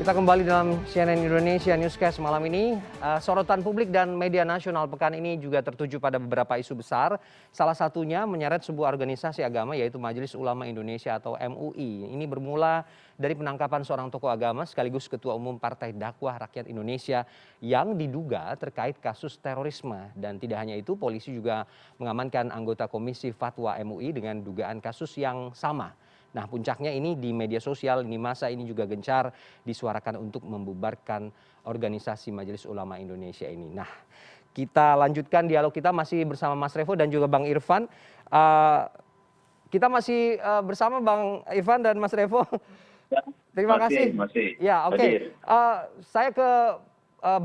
Kita kembali dalam CNN Indonesia Newscast malam ini. Sorotan publik dan media nasional pekan ini juga tertuju pada beberapa isu besar. Salah satunya menyeret sebuah organisasi agama yaitu Majelis Ulama Indonesia atau MUI. Ini bermula dari penangkapan seorang tokoh agama sekaligus Ketua Umum Partai Dakwah Rakyat Indonesia yang diduga terkait kasus terorisme. Dan tidak hanya itu, polisi juga mengamankan anggota Komisi Fatwa MUI dengan dugaan kasus yang sama. Nah, puncaknya ini di media sosial, lini masa ini juga gencar disuarakan untuk membubarkan organisasi Majelis Ulama Indonesia ini. Nah, kita lanjutkan dialog kita masih bersama Mas Revo dan juga Bang Irfan. Kita masih bersama Bang Irfan dan Mas Revo. Terima kasih. Masih. Ya, oke. Saya ke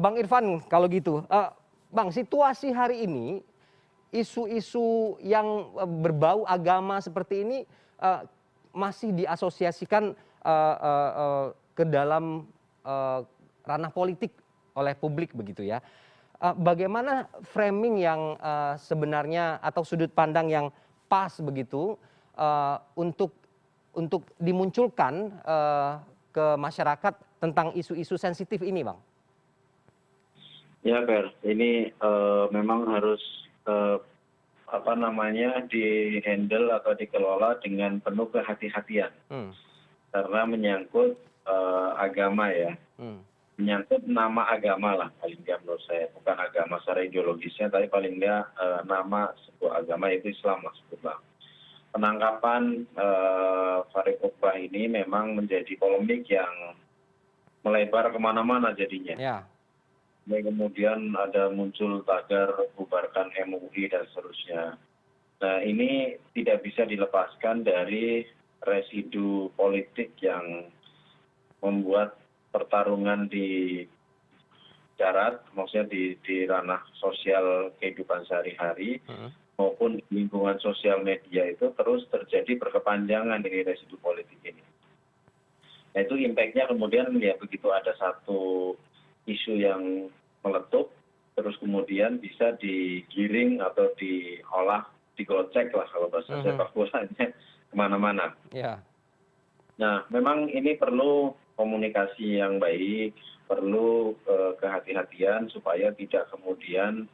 Bang Irfan kalau gitu. Bang, situasi hari ini, isu-isu yang berbau agama seperti ini masih diasosiasikan ke dalam ranah politik oleh publik begitu ya. Bagaimana framing yang sebenarnya atau sudut pandang yang pas begitu untuk dimunculkan ke masyarakat tentang isu-isu sensitif ini, Bang? Ya, Fer. Ini memang harus di-handle atau dikelola dengan penuh kehati-hatian. Karena menyangkut agama ya. Menyangkut nama agama lah paling nggak menurut saya. Bukan agama secara ideologisnya, tapi paling nggak nama sebuah agama yaitu Islam lah sebutlah. Penangkapan Farid Ogbah ini memang menjadi polemik yang melebar kemana-mana jadinya. Ya. Kemudian ada muncul tagar bubarkan MUI dan seterusnya. Nah, ini tidak bisa dilepaskan dari residu politik yang membuat pertarungan di darat, maksudnya di ranah sosial kehidupan sehari-hari maupun di lingkungan sosial media itu terus terjadi berkepanjangan dari residu politik ini. Nah, itu impact-nya kemudian ya begitu ada satu isu yang meletup, terus kemudian bisa digiring atau diolah, digocek lah kalau bahasa sepak bolanya kemana-mana. Yeah. Nah, memang ini perlu komunikasi yang baik, perlu kehati-hatian supaya tidak kemudian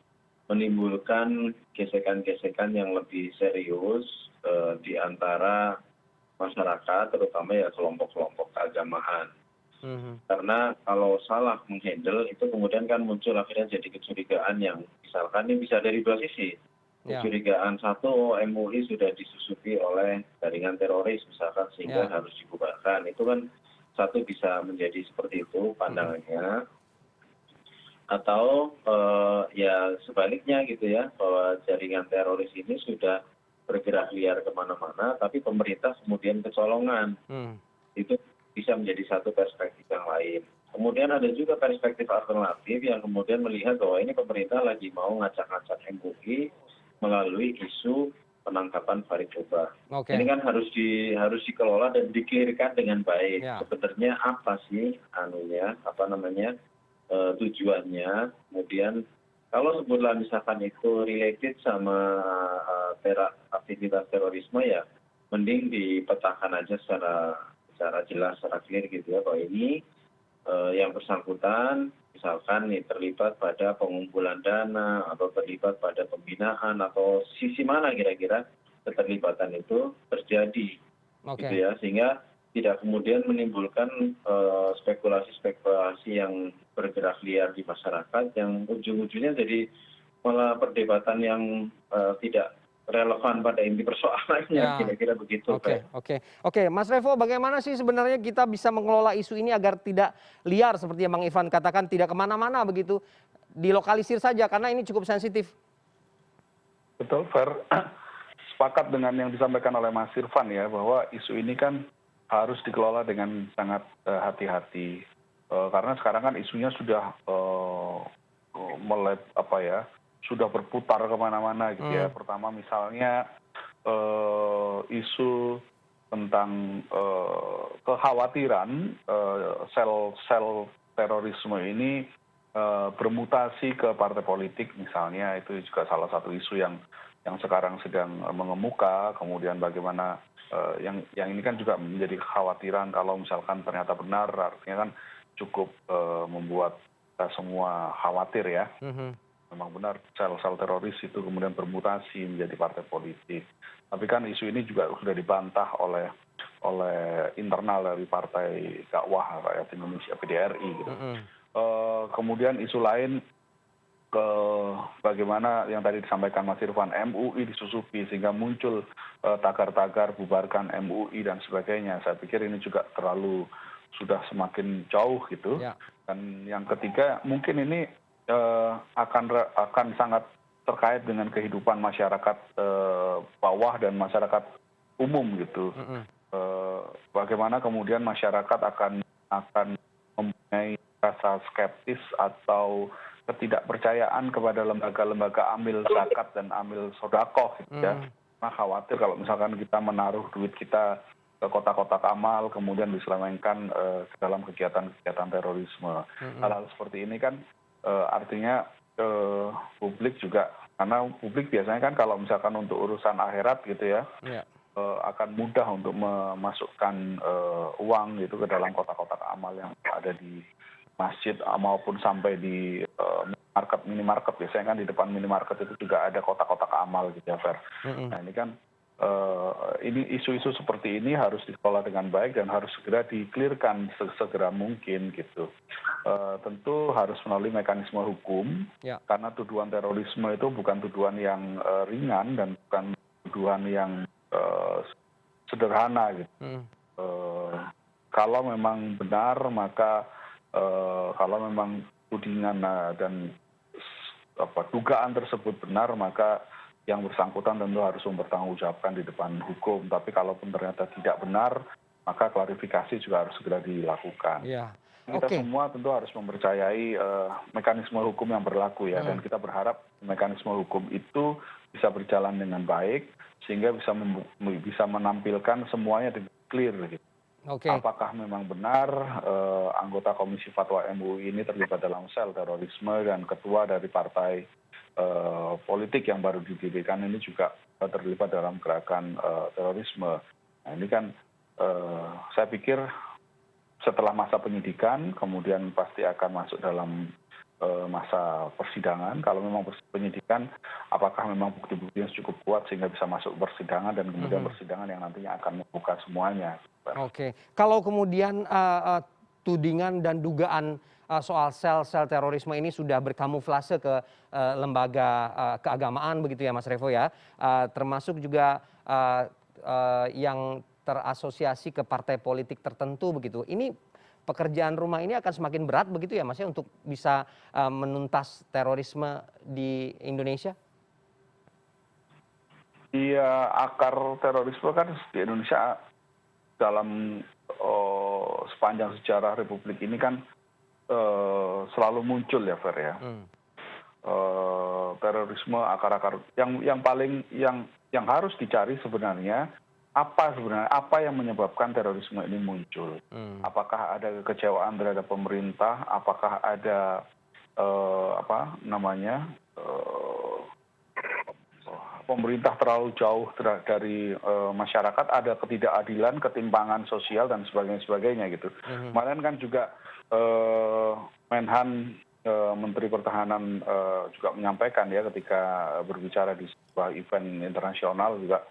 menimbulkan gesekan-gesekan yang lebih serius di antara masyarakat, terutama ya kelompok-kelompok keagamaan. Karena kalau salah menghandle itu kemudian kan muncul akhirnya jadi kecurigaan yang misalkan ini bisa dari dua sisi. Kecurigaan satu, MUI sudah disusupi oleh jaringan teroris misalkan sehingga harus dibubarkan. Itu kan satu bisa menjadi seperti itu pandangannya. Atau ya sebaliknya gitu ya, bahwa jaringan teroris ini sudah bergerak liar kemana-mana tapi pemerintah kemudian kecolongan. Itu bisa menjadi satu perspektif yang lain. Kemudian ada juga perspektif alternatif yang kemudian melihat bahwa ini pemerintah lagi mau ngacak-ngacak MUI melalui isu penangkapan Farid Ogbah. Ini kan harus dikelola dan dikirkan dengan baik. Sebenarnya apa sih tujuannya? Kemudian kalau sebutlah misalkan itu related sama aktivitas terorisme ya mending dipetakan aja secara jelas, secara clear gitu ya, bahwa ini yang bersangkutan misalkan nih terlibat pada pengumpulan dana atau terlibat pada pembinaan atau sisi mana kira-kira keterlibatan itu terjadi gitu ya, sehingga tidak kemudian menimbulkan spekulasi-spekulasi yang bergerak liar di masyarakat yang ujung-ujungnya jadi malah perdebatan yang tidak relevan pada inti persoalannya, kira-kira begitu. Oke, Mas Revo, bagaimana sih sebenarnya kita bisa mengelola isu ini agar tidak liar seperti yang Bang Irfan katakan, tidak kemana-mana begitu, dilokalisir saja karena ini cukup sensitif. Betul, Fer. Sepakat dengan yang disampaikan oleh Mas Irfan ya, bahwa isu ini kan harus dikelola dengan sangat hati-hati. Karena sekarang kan isunya sudah sudah berputar kemana-mana gitu ya. Pertama misalnya isu tentang kekhawatiran sel terorisme ini bermutasi ke partai politik misalnya, itu juga salah satu isu yang sekarang sedang mengemuka. Kemudian bagaimana yang ini kan juga menjadi kekhawatiran kalau misalkan ternyata benar, artinya kan cukup membuat kita semua khawatir ya. Memang benar sel-sel teroris itu kemudian bermutasi menjadi partai politik. Tapi kan isu ini juga sudah dibantah oleh internal dari Partai Dakwah Rakyat Indonesia (PDRI). Gitu. Kemudian isu lain bagaimana yang tadi disampaikan Mas Irfan, MUI disusupi sehingga muncul tagar-tagar bubarkan MUI dan sebagainya. Saya pikir ini juga terlalu sudah semakin jauh gitu. Dan yang ketiga mungkin ini akan sangat terkait dengan kehidupan masyarakat bawah dan masyarakat umum gitu. Bagaimana kemudian masyarakat akan mempunyai rasa skeptis atau ketidakpercayaan kepada lembaga-lembaga amil zakat dan amil sodakoh gitu ya. Nah khawatir kalau misalkan kita menaruh duit kita ke kotak-kotak amal kemudian diselewengkan ke dalam kegiatan-kegiatan terorisme. Hal-hal seperti ini kan artinya publik juga, karena publik biasanya kan kalau misalkan untuk urusan akhirat gitu ya, akan mudah untuk memasukkan uang gitu ke dalam kotak-kotak amal yang ada di masjid maupun sampai di minimarket. Biasanya kan di depan minimarket itu juga ada kotak-kotak amal gitu ya, Fer. Nah ini kan ini isu-isu seperti ini harus dikelola dengan baik dan harus segera di-clearkan segera mungkin gitu. Tentu harus melalui mekanisme hukum, karena tuduhan terorisme itu bukan tuduhan yang ringan dan bukan tuduhan yang sederhana gitu. Kalau memang benar maka kalau memang tudingan dan dugaan tersebut benar maka yang bersangkutan tentu harus mempertanggungjawabkan di depan hukum. Tapi kalaupun ternyata tidak benar, maka klarifikasi juga harus segera dilakukan. Kita semua tentu harus mempercayai mekanisme hukum yang berlaku ya, dan kita berharap mekanisme hukum itu bisa berjalan dengan baik sehingga bisa menampilkan semuanya dengan clear gitu. Apakah memang benar anggota Komisi Fatwa MUI ini terlibat dalam sel terorisme dan ketua dari partai politik yang baru didirikan ini juga terlibat dalam gerakan terorisme. Nah ini kan saya pikir setelah masa penyidikan kemudian pasti akan masuk dalam masa persidangan. Kalau memang penyidikan apakah memang bukti-buktinya cukup kuat sehingga bisa masuk persidangan dan kemudian persidangan yang nantinya akan membuka semuanya. Kalau kemudian tudingan dan dugaan soal sel-sel terorisme ini sudah berkamuflase ke lembaga keagamaan begitu ya Mas Revo ya, termasuk juga yang terasosiasi ke partai politik tertentu begitu. Ini pekerjaan rumah ini akan semakin berat begitu ya Mas ya untuk bisa menuntas terorisme di Indonesia? Iya, akar terorisme kan di Indonesia dalam sepanjang sejarah Republik ini kan selalu muncul ya Fer ya. Terorisme akar-akar yang paling yang harus dicari sebenarnya apa yang menyebabkan terorisme ini muncul. Apakah ada kekecewaan terhadap pemerintah, apakah ada pemerintah terlalu jauh dari masyarakat, ada ketidakadilan, ketimpangan sosial dan sebagainya gitu. Kemarin kan juga Menhan Menteri Pertahanan juga menyampaikan ya ketika berbicara di sebuah event internasional juga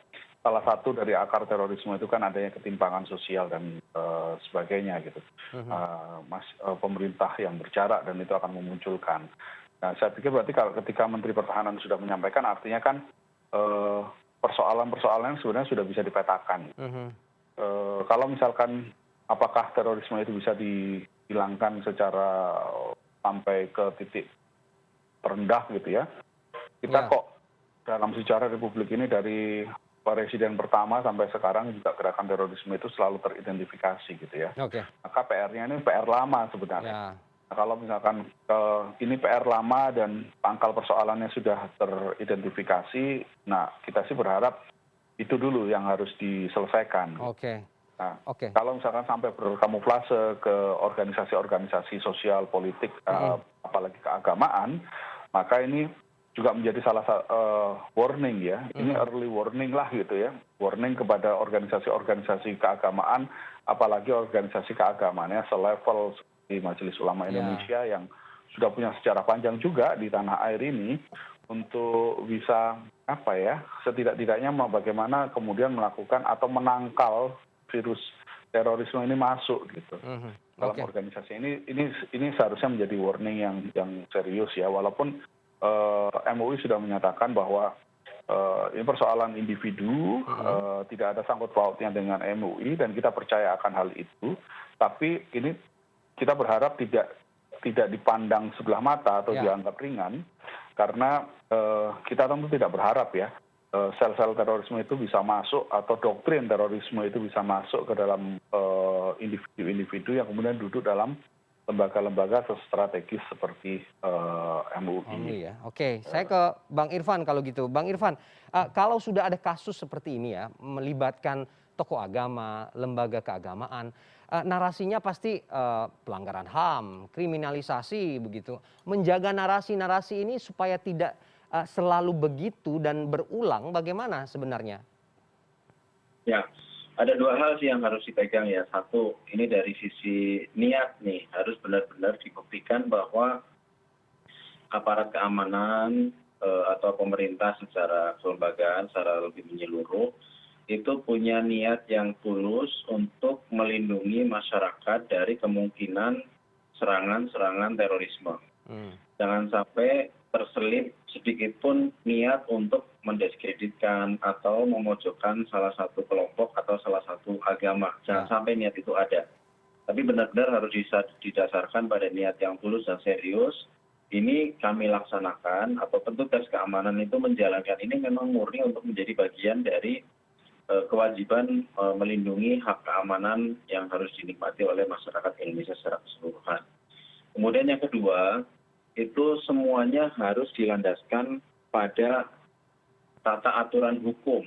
salah satu dari akar terorisme itu kan adanya ketimpangan sosial dan sebagainya gitu. Pemerintah yang berjarak dan itu akan memunculkan. Nah, saya pikir berarti kalau ketika Menteri Pertahanan sudah menyampaikan artinya kan persoalan-persoalan sebenarnya sudah bisa dipetakan. Kalau misalkan apakah terorisme itu bisa dihilangkan secara sampai ke titik terendah gitu ya. Kita kok dalam sejarah Republik ini dari Presiden pertama sampai sekarang juga gerakan terorisme itu selalu teridentifikasi gitu ya. Maka PR-nya ini PR lama sebenarnya. Nah, kalau misalkan ini PR lama dan pangkal persoalannya sudah teridentifikasi, nah kita sih berharap itu dulu yang harus diselesaikan. Nah, kalau misalkan sampai berkamuflase ke organisasi-organisasi sosial politik, apalagi keagamaan, maka ini juga menjadi salah satu warning ya. Ini early warning lah gitu ya. Warning kepada organisasi-organisasi keagamaan, apalagi organisasi keagamaannya selevel di Majelis Ulama Ya. Indonesia yang sudah punya sejarah panjang juga di tanah air ini untuk bisa setidak-tidaknya bagaimana kemudian melakukan atau menangkal virus terorisme ini masuk gitu dalam Oke. organisasi ini seharusnya menjadi warning yang serius ya, walaupun MUI sudah menyatakan bahwa ini persoalan individu, tidak ada sangkut pautnya dengan MUI dan kita percaya akan hal itu, tapi ini kita berharap tidak dipandang sebelah mata atau Ya. dianggap ringan, karena kita tentu tidak berharap ya sel-sel terorisme itu bisa masuk atau doktrin terorisme itu bisa masuk ke dalam individu-individu yang kemudian duduk dalam lembaga-lembaga strategis seperti MUI. MUI ya. Oke, saya ke Bang Irfan kalau gitu. Bang Irfan, kalau sudah ada kasus seperti ini ya, melibatkan tokoh agama, lembaga keagamaan, narasinya pasti pelanggaran HAM, kriminalisasi begitu. Menjaga narasi-narasi ini supaya tidak selalu begitu dan berulang, bagaimana sebenarnya? Ya, ada dua hal sih yang harus dipegang ya. Satu, ini dari sisi niat nih, harus benar-benar dibuktikan bahwa aparat keamanan atau pemerintah secara kelembagaan, secara lebih menyeluruh, itu punya niat yang tulus untuk melindungi masyarakat dari kemungkinan serangan-serangan terorisme. Jangan sampai terselip sedikit pun niat untuk mendiskreditkan atau memojokkan salah satu kelompok atau salah satu agama. Jangan sampai niat itu ada. Tapi benar-benar harus didasarkan pada niat yang tulus dan serius. Ini kami laksanakan atau petugas keamanan itu menjalankan ini memang murni untuk menjadi bagian dari kewajiban melindungi hak keamanan yang harus dinikmati oleh masyarakat Indonesia secara keseluruhan. Kemudian yang kedua, itu semuanya harus dilandaskan pada tata aturan hukum.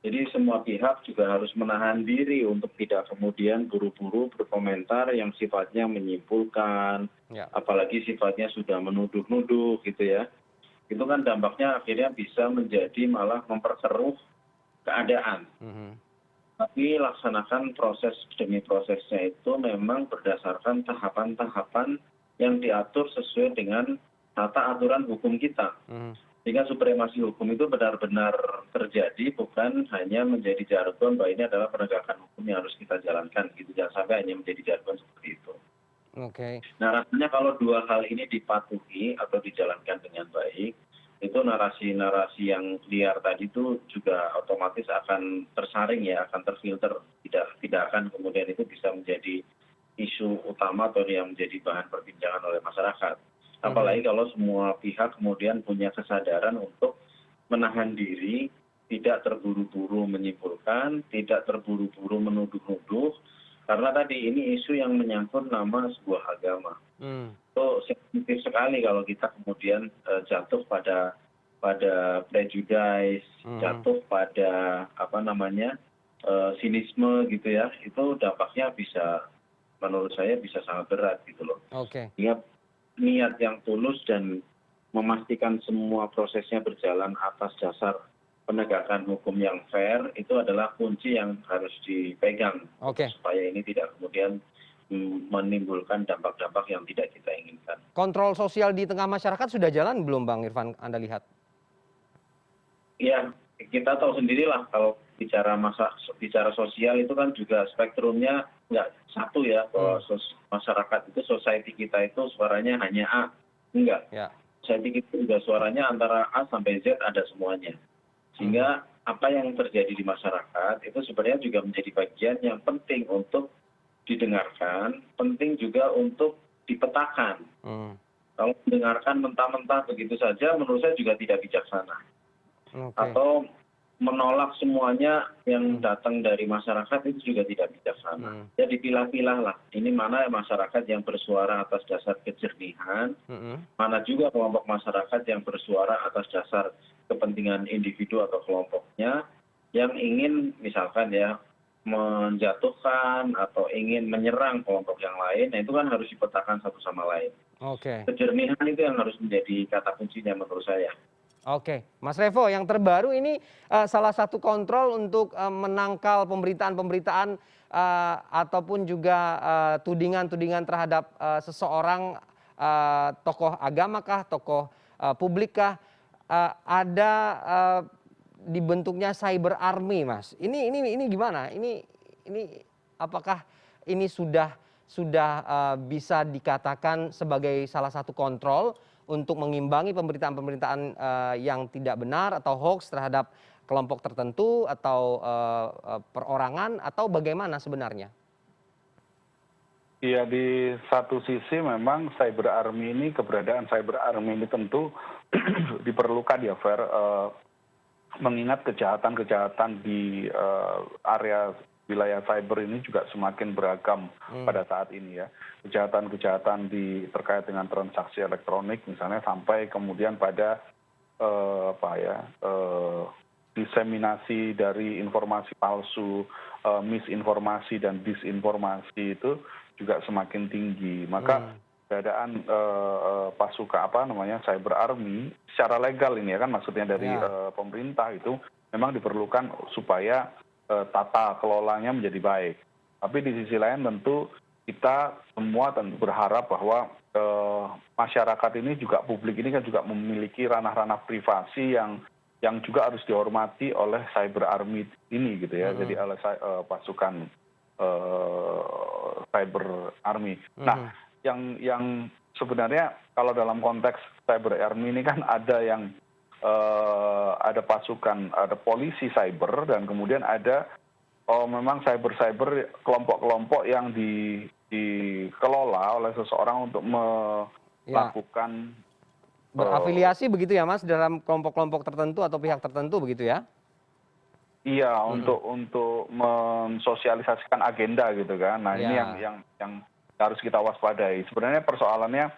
Jadi semua pihak juga harus menahan diri untuk tidak kemudian buru-buru berkomentar yang sifatnya menyimpulkan, apalagi sifatnya sudah menuduh-nuduh gitu ya. Itu kan dampaknya akhirnya bisa menjadi malah memperkeruh keadaan. Tapi laksanakan proses demi prosesnya itu memang berdasarkan tahapan-tahapan yang diatur sesuai dengan tata aturan hukum kita. Sehingga supremasi hukum itu benar-benar terjadi, bukan hanya menjadi jargon bahwa ini adalah penegakan hukum yang harus kita jalankan. Gitu. Jangan sampai hanya menjadi jargon seperti itu. Nah rasanya kalau dua hal ini dipatuhi atau dijalankan dengan baik, itu narasi-narasi yang liar tadi itu juga otomatis akan tersaring ya, akan terfilter. Tidak akan kemudian itu bisa menjadi isu utama atau yang menjadi bahan perbincangan oleh masyarakat. Apalagi kalau semua pihak kemudian punya kesadaran untuk menahan diri, tidak terburu-buru menyimpulkan, tidak terburu-buru menuduh-nuduh, karena tadi ini isu yang menyangkut nama sebuah agama. Itu sensitif sekali kalau kita kemudian jatuh pada prejudice, jatuh pada sinisme gitu ya. Itu dampaknya bisa, menurut saya bisa sangat berat gitu loh. Sehingga niat yang tulus dan memastikan semua prosesnya berjalan atas dasar penegakan hukum yang fair itu adalah kunci yang harus dipegang supaya ini tidak kemudian menimbulkan dampak-dampak yang tidak kita inginkan. Kontrol sosial di tengah masyarakat sudah jalan belum Bang Irfan, Anda lihat? Ya, kita tahu sendirilah kalau bicara sosial itu kan juga spektrumnya nggak satu ya, bahwa masyarakat itu, society kita itu suaranya hanya A. Enggak. Society kita juga suaranya antara A sampai Z ada semuanya. Sehingga apa yang terjadi di masyarakat itu sebenarnya juga menjadi bagian yang penting untuk didengarkan, penting juga untuk dipetakan. Kalau mendengarkan mentah-mentah begitu saja menurut saya juga tidak bijaksana. Atau menolak semuanya yang datang dari masyarakat itu juga tidak bijaksana. Jadi pilah-pilah lah, ini mana masyarakat yang bersuara atas dasar kejernihan, mana juga kelompok masyarakat yang bersuara atas dasar kepentingan individu atau kelompoknya, yang ingin misalkan ya menjatuhkan atau ingin menyerang kelompok yang lain, nah itu kan harus dipetakan satu sama lain. Kejernihan itu yang harus menjadi kata kuncinya menurut saya. Oke, Mas Revo, yang terbaru ini salah satu kontrol untuk menangkal pemberitaan-pemberitaan ataupun juga tudingan-tudingan terhadap seseorang tokoh agama kah, tokoh publik kah, ada dibentuknya cyber army, Mas. Ini gimana? Ini apakah ini sudah bisa dikatakan sebagai salah satu kontrol untuk mengimbangi pemberitaan-pemberitaan yang tidak benar atau hoax terhadap kelompok tertentu atau perorangan atau bagaimana sebenarnya? Iya, di satu sisi memang cyber army ini, keberadaan cyber army ini tentu diperlukan ya, Fer, mengingat kejahatan-kejahatan di area wilayah cyber ini juga semakin beragam pada saat ini ya. Kejahatan-kejahatan terkait dengan transaksi elektronik misalnya, sampai kemudian pada diseminasi dari informasi palsu, misinformasi dan disinformasi itu juga semakin tinggi. Maka keadaan pasukan cyber army secara legal ini ya kan, maksudnya dari pemerintah itu memang diperlukan supaya tata kelolanya menjadi baik. Tapi di sisi lain tentu kita semua tentu berharap bahwa masyarakat ini juga, publik ini kan juga memiliki ranah-ranah privasi yang juga harus dihormati oleh cyber army ini gitu ya. Jadi oleh pasukan cyber army. Nah, yang sebenarnya kalau dalam konteks cyber army ini kan ada yang ada pasukan, ada polisi cyber, dan kemudian ada memang cyber kelompok-kelompok yang dikelola oleh seseorang untuk melakukan berafiliasi begitu ya, Mas, dalam kelompok-kelompok tertentu atau pihak tertentu begitu ya? Iya, untuk mensosialisasikan agenda gitu kan. Nah, ini yang harus kita waspadai. Sebenarnya persoalannya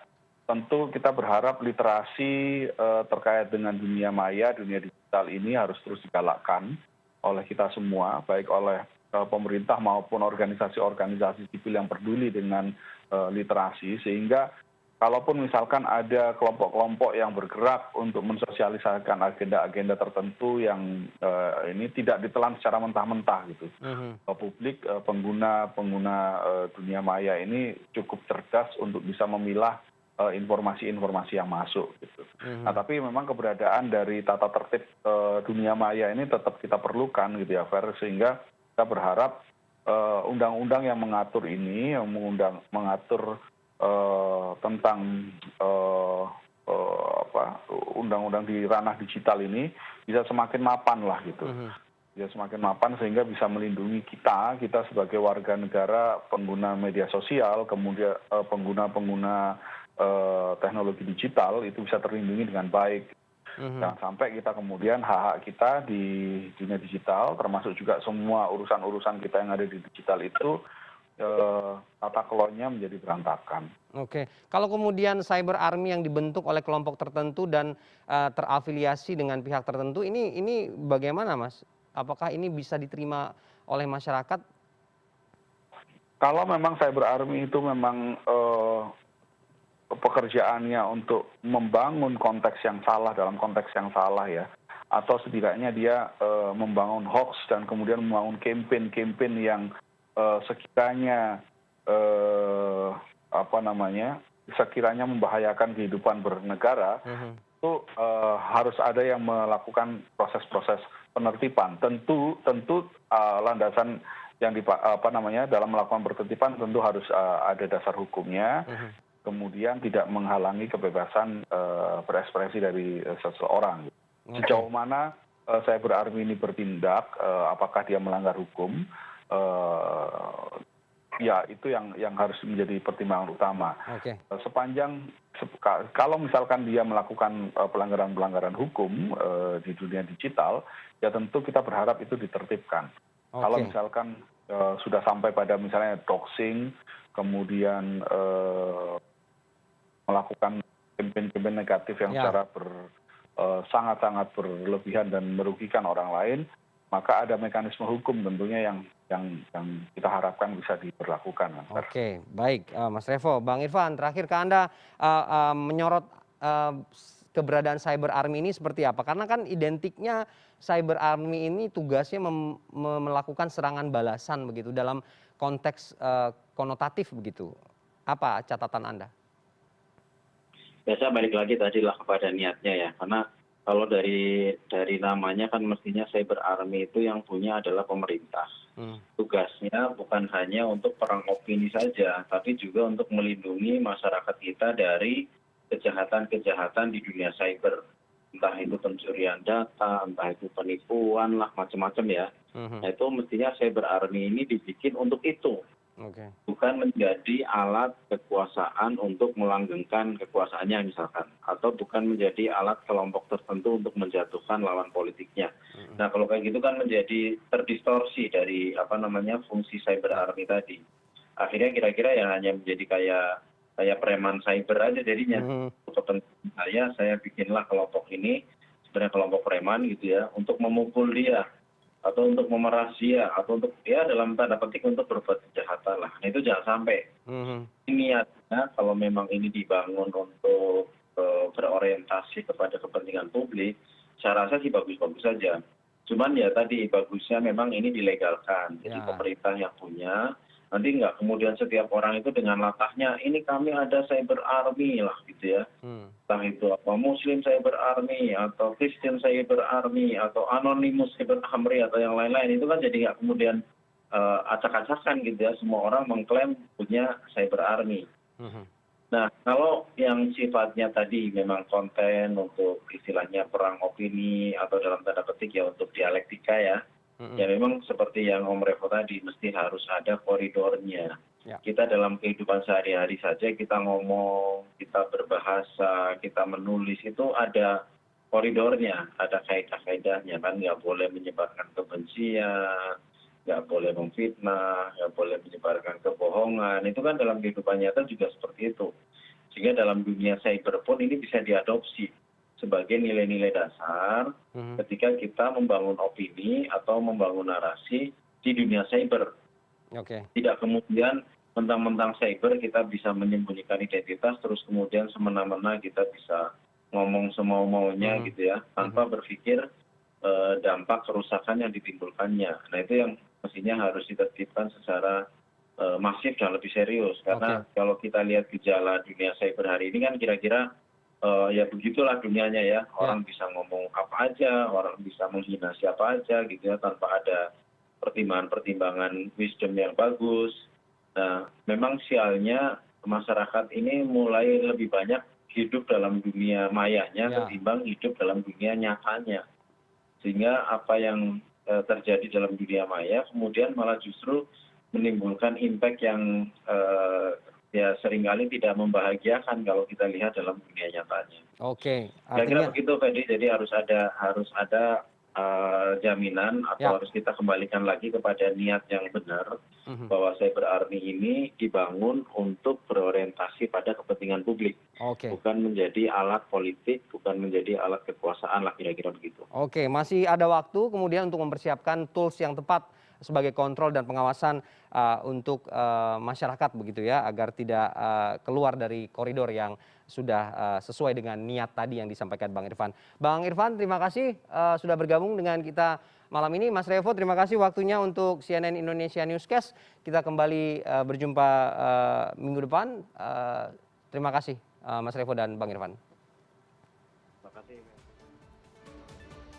tentu kita berharap literasi terkait dengan dunia maya, dunia digital ini harus terus digalakkan oleh kita semua, baik oleh pemerintah maupun organisasi-organisasi sipil yang peduli dengan literasi, sehingga kalaupun misalkan ada kelompok-kelompok yang bergerak untuk mensosialisasikan agenda-agenda tertentu yang ini tidak ditelan secara mentah-mentah gitu. Publik, pengguna dunia maya ini cukup cerdas untuk bisa memilah informasi-informasi yang masuk gitu. Nah, tapi memang keberadaan dari tata tertib dunia maya ini tetap kita perlukan gitu ya, Fer, sehingga kita berharap undang-undang yang mengatur ini, yang mengatur tentang undang-undang di ranah digital ini bisa semakin mapan lah gitu. Bisa semakin mapan sehingga bisa melindungi kita sebagai warga negara, pengguna media sosial, kemudian pengguna teknologi digital itu bisa terlindungi dengan baik. Jangan sampai kita kemudian hak-hak kita di dunia digital, termasuk juga semua urusan-urusan kita yang ada di digital itu, tata kelolanya menjadi berantakan. Oke, kalau kemudian cyber army yang dibentuk oleh kelompok tertentu dan terafiliasi dengan pihak tertentu, ini bagaimana, Mas? Apakah ini bisa diterima oleh masyarakat? Kalau memang cyber army itu memang pekerjaannya untuk membangun konteks yang salah dalam konteks yang salah ya, atau setidaknya dia membangun hoax dan kemudian membangun campaign yang sekiranya sekiranya membahayakan kehidupan bernegara, itu harus ada yang melakukan proses-proses penertiban. Tentu landasan yang dalam melakukan penertiban tentu harus ada dasar hukumnya, kemudian tidak menghalangi kebebasan berekspresi dari seseorang. Sejauh mana cyber army ini bertindak, apakah dia melanggar hukum? Ya, itu yang harus menjadi pertimbangan utama. Sepanjang kalau misalkan dia melakukan pelanggaran-pelanggaran hukum di dunia digital, ya tentu kita berharap itu ditertibkan. Kalau misalkan sudah sampai pada misalnya doxing, kemudian melakukan campaign negatif yang secara sangat-sangat berlebihan dan merugikan orang lain, maka ada mekanisme hukum tentunya yang kita harapkan bisa diberlakukan. Oke, baik, Mas Revo. Bang Irfan, terakhir ke Anda menyorot keberadaan cyber army ini seperti apa? Karena kan identiknya cyber army ini tugasnya melakukan serangan balasan begitu dalam konteks konotatif begitu. Apa catatan Anda? Biasa balik lagi tadi lah kepada niatnya ya, karena kalau dari namanya kan mestinya cyber army itu yang punya adalah pemerintah. Tugasnya bukan hanya untuk perang opini saja, tapi juga untuk melindungi masyarakat kita dari kejahatan-kejahatan di dunia cyber. Entah itu pencurian data, entah itu penipuan lah, macam-macam ya. Nah itu mestinya cyber army ini dibikin untuk itu. Bukan menjadi alat kekuasaan untuk melanggengkan kekuasaannya misalkan, atau bukan menjadi alat kelompok tertentu untuk menjatuhkan lawan politiknya. Nah kalau kayak gitu kan menjadi terdistorsi dari fungsi cyber army tadi. Akhirnya kira-kira ya hanya menjadi kayak preman cyber aja jadinya. Untuk kepentingan saya bikinlah kelompok ini sebenarnya kelompok preman gitu ya, untuk memukul dia atau untuk memeras dia atau untuk ya dalam tanda petik untuk berbuat kejahatan lah. Nah itu jangan sampai. Niatnya kalau memang ini dibangun untuk berorientasi kepada kepentingan publik, saya rasa sih bagus-bagus saja. Cuman ya tadi bagusnya memang ini dilegalkan. Jadi pemerintah yang punya, nanti nggak kemudian setiap orang itu dengan latahnya ini kami ada cyber army lah gitu ya. Entah itu apa Muslim cyber army atau Christian cyber army atau Anonymous cyber army atau yang lain-lain, itu kan jadi nggak kemudian acak-acakan gitu ya, semua orang mengklaim punya cyber army. Nah kalau yang sifatnya tadi memang konten untuk istilahnya perang opini atau dalam tanda petik ya untuk dialektika ya, ya memang seperti yang Om Revo tadi mesti harus ada koridornya. Kita dalam kehidupan sehari-hari saja kita ngomong, kita berbahasa, kita menulis itu ada koridornya, ada kaidah-kaidahnya kan, nggak boleh menyebarkan kebencian, nggak boleh memfitnah, nggak boleh menyebarkan kebohongan. Itu kan dalam kehidupan nyata juga seperti itu. Sehingga dalam dunia cyber pun ini bisa diadopsi sebagai nilai-nilai dasar ketika kita membangun opini atau membangun narasi di dunia cyber. Tidak kemudian mentang-mentang cyber kita bisa menyembunyikan identitas terus kemudian semena-mena kita bisa ngomong semau-maunya gitu ya, tanpa berpikir dampak kerusakan yang ditimbulkannya. Nah itu yang mestinya harus ditertibkan secara masif dan lebih serius. Karena kalau kita lihat gejala dunia cyber hari ini kan kira-kira ya begitulah dunianya ya. Orang bisa ngomong apa aja, orang bisa menghina siapa aja gitu ya, tanpa ada pertimbangan-pertimbangan wisdom yang bagus. Nah, memang sialnya masyarakat ini mulai lebih banyak hidup dalam dunia mayanya ketimbang hidup dalam dunia nyatanya. Sehingga apa yang terjadi dalam dunia maya kemudian malah justru menimbulkan impact yang ya seringkali tidak membahagiakan kalau kita lihat dalam dunia nyatanya. Kira-kira begitu, Fedi. Jadi harus ada jaminan atau harus kita kembalikan lagi kepada niat yang benar bahwa cyber army ini dibangun untuk berorientasi pada kepentingan publik, bukan menjadi alat politik, bukan menjadi alat kekuasaan lah, kira-kira begitu. Masih ada waktu kemudian untuk mempersiapkan tools yang tepat sebagai kontrol dan pengawasan untuk masyarakat begitu ya, agar tidak keluar dari koridor yang sudah sesuai dengan niat tadi yang disampaikan Bang Irfan. Bang Irfan, terima kasih sudah bergabung dengan kita malam ini. Mas Revo, terima kasih waktunya untuk CNN Indonesia Newscast. Kita kembali berjumpa minggu depan. Terima kasih Mas Revo dan Bang Irfan. Terima kasih.